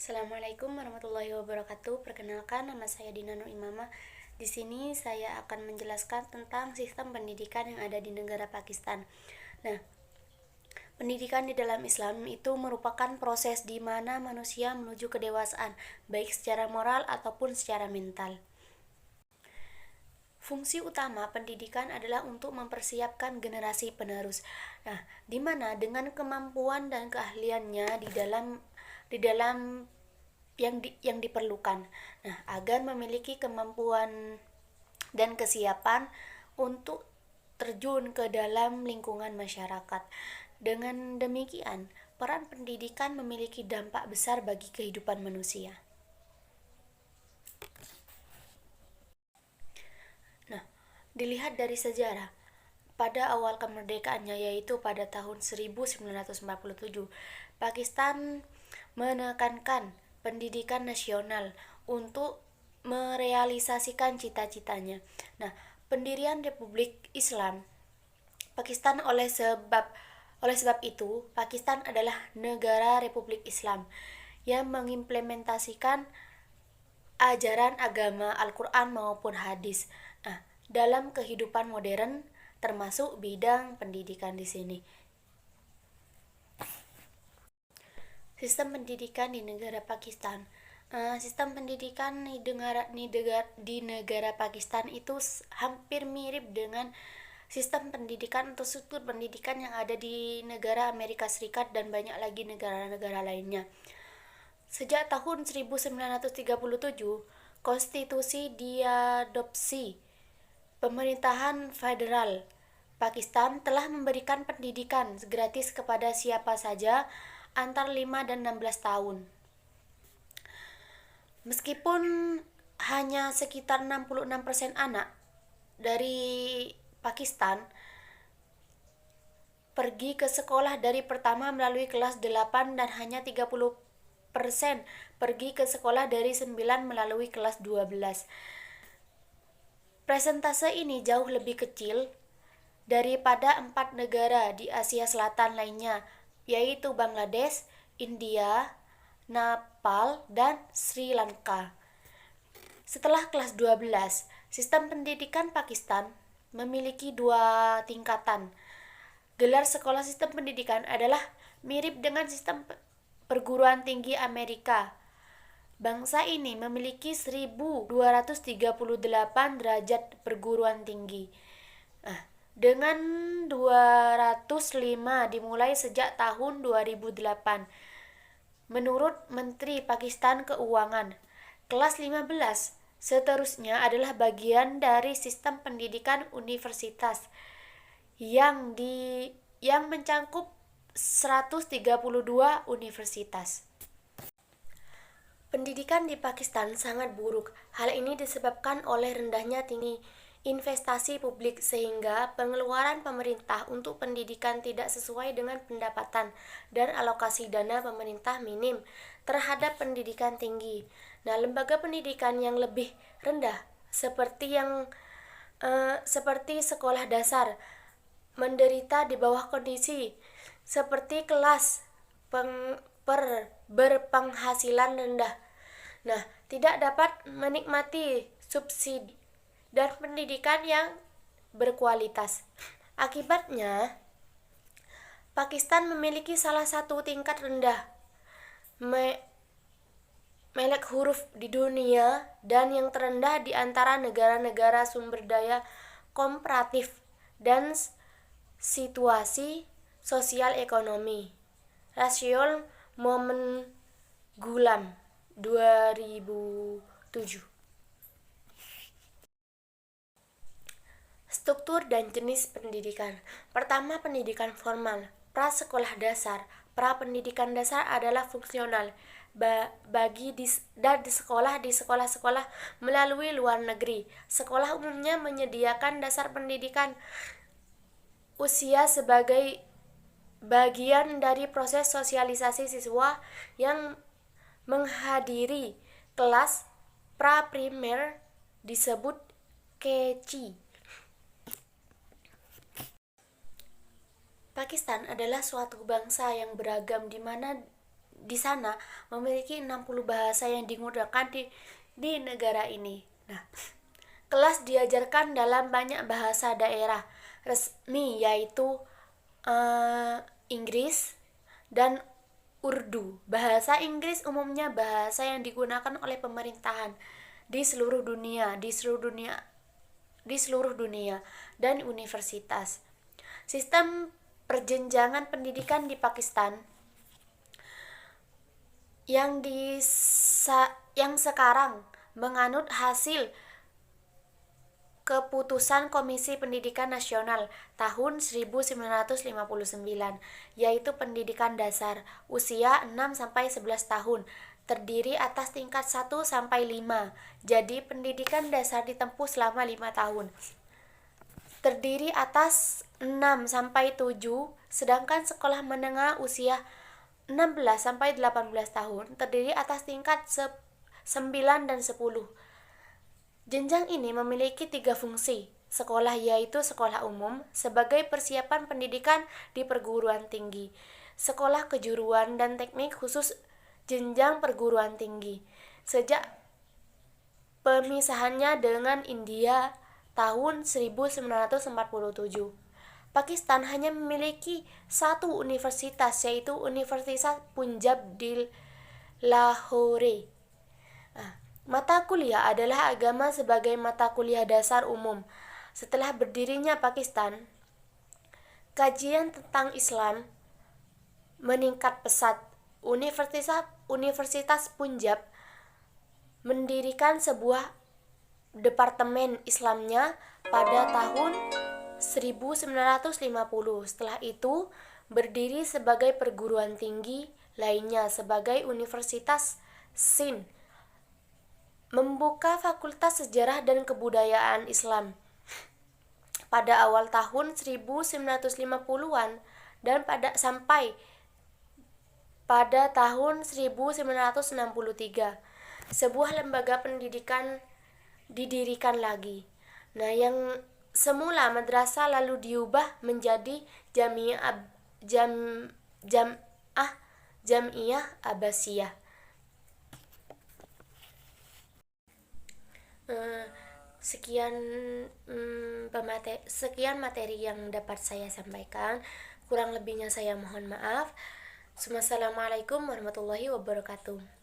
Assalamualaikum warahmatullahi wabarakatuh. Perkenalkan, nama saya Dina Nur Imamah. Di sini saya akan menjelaskan tentang sistem pendidikan yang ada di negara Pakistan. Nah, pendidikan di dalam Islam itu merupakan proses di mana manusia menuju kedewasaan, baik secara moral ataupun secara mental. Fungsi utama pendidikan adalah untuk mempersiapkan generasi penerus. Nah, di mana dengan kemampuan dan keahliannya di dalam yang diperlukan. Nah, agar memiliki kemampuan dan kesiapan untuk terjun ke dalam lingkungan masyarakat. Dengan demikian, peran pendidikan memiliki dampak besar bagi kehidupan manusia. Nah, dilihat dari sejarah, pada awal kemerdekaannya yaitu pada tahun 1947, Pakistan menekankan pendidikan nasional untuk merealisasikan cita-citanya. Nah, pendirian Republik Islam Pakistan oleh sebab itu, Pakistan adalah negara Republik Islam yang mengimplementasikan ajaran agama Al-Quran maupun hadis. Nah, dalam kehidupan modern termasuk bidang pendidikan di sini. Sistem pendidikan di negara Pakistan. Sistem pendidikan di negara Pakistan itu hampir mirip dengan sistem pendidikan atau struktur pendidikan yang ada di negara Amerika Serikat dan banyak lagi negara-negara lainnya. Sejak tahun 1937, konstitusi diadopsi. Pemerintahan federal Pakistan telah memberikan pendidikan gratis kepada siapa saja antara 5 dan 16 tahun. Meskipun hanya sekitar 66% anak dari Pakistan pergi ke sekolah dari pertama melalui kelas 8 dan hanya 30% pergi ke sekolah dari 9 melalui kelas 12. Presentase ini jauh lebih kecil daripada 4 negara di Asia Selatan lainnya, yaitu Bangladesh, India, Nepal, dan Sri Lanka. Setelah kelas 12, sistem pendidikan Pakistan memiliki 2 tingkatan. Gelar sekolah sistem pendidikan adalah mirip dengan sistem perguruan tinggi Amerika. Bangsa ini memiliki 1238 derajat perguruan tinggi. Dengan 205 dimulai sejak tahun 2008. Menurut Menteri Pakistan Keuangan, kelas 15 seterusnya adalah bagian dari sistem pendidikan universitas yang mencakup 132 universitas. Pendidikan di Pakistan sangat buruk. Hal ini disebabkan oleh rendahnya tinggi investasi publik sehingga pengeluaran pemerintah untuk pendidikan tidak sesuai dengan pendapatan dan alokasi dana pemerintah minim terhadap pendidikan tinggi. Nah, lembaga pendidikan yang lebih rendah seperti sekolah dasar menderita di bawah kondisi seperti kelas berpenghasilan rendah. Nah, tidak dapat menikmati subsidi dan pendidikan yang berkualitas. Akibatnya, Pakistan memiliki salah satu tingkat rendah melek huruf di dunia dan yang terendah di antara negara-negara sumber daya komparatif dan situasi sosial ekonomi. Rasio Momen Gulam 2007. Struktur dan jenis pendidikan. Pertama, pendidikan formal. Prasekolah dasar. Prapendidikan dasar adalah fungsional bagi di sekolah-sekolah melalui luar negeri. Sekolah umumnya menyediakan dasar pendidikan usia sebagai bagian dari proses sosialisasi siswa yang menghadiri kelas pra-primer disebut KG. Pakistan adalah suatu bangsa yang beragam di mana di sana memiliki 60 bahasa yang digunakan di negara ini. Nah, kelas diajarkan dalam banyak bahasa daerah resmi, yaitu Inggris dan Urdu. Bahasa Inggris umumnya bahasa yang digunakan oleh pemerintahan di seluruh dunia dan universitas. Sistem perjenjangan pendidikan di Pakistan yang sekarang menganut hasil keputusan Komisi Pendidikan Nasional tahun 1959, yaitu pendidikan dasar usia 6-11 tahun, terdiri atas tingkat 1-5. Jadi pendidikan dasar ditempuh selama 5 tahun. Terdiri atas 6-7, sedangkan sekolah menengah usia 16-18 tahun terdiri atas tingkat 9 dan 10. Jenjang ini memiliki 3 fungsi sekolah, yaitu sekolah umum sebagai persiapan pendidikan di perguruan tinggi, sekolah kejuruan dan teknik khusus jenjang perguruan tinggi. Sejak pemisahannya dengan India tahun 1947, Pakistan hanya memiliki satu universitas, yaitu Universitas Punjab di Lahore. Mata kuliah adalah agama sebagai mata kuliah dasar umum. Setelah berdirinya Pakistan, kajian tentang Islam meningkat pesat. Universitas Punjab mendirikan sebuah departemen Islamnya pada tahun 1950. Setelah itu, berdiri sebagai perguruan tinggi lainnya sebagai Universitas Sindh, membuka Fakultas Sejarah dan Kebudayaan Islam pada awal tahun 1950-an dan sampai pada tahun 1963 sebuah lembaga pendidikan didirikan lagi. Nah, yang semula madrasah lalu diubah menjadi Jamiah Abbasiyah. Sekian materi yang dapat saya sampaikan. Kurang lebihnya saya mohon maaf. Wassalamualaikum warahmatullahi wabarakatuh.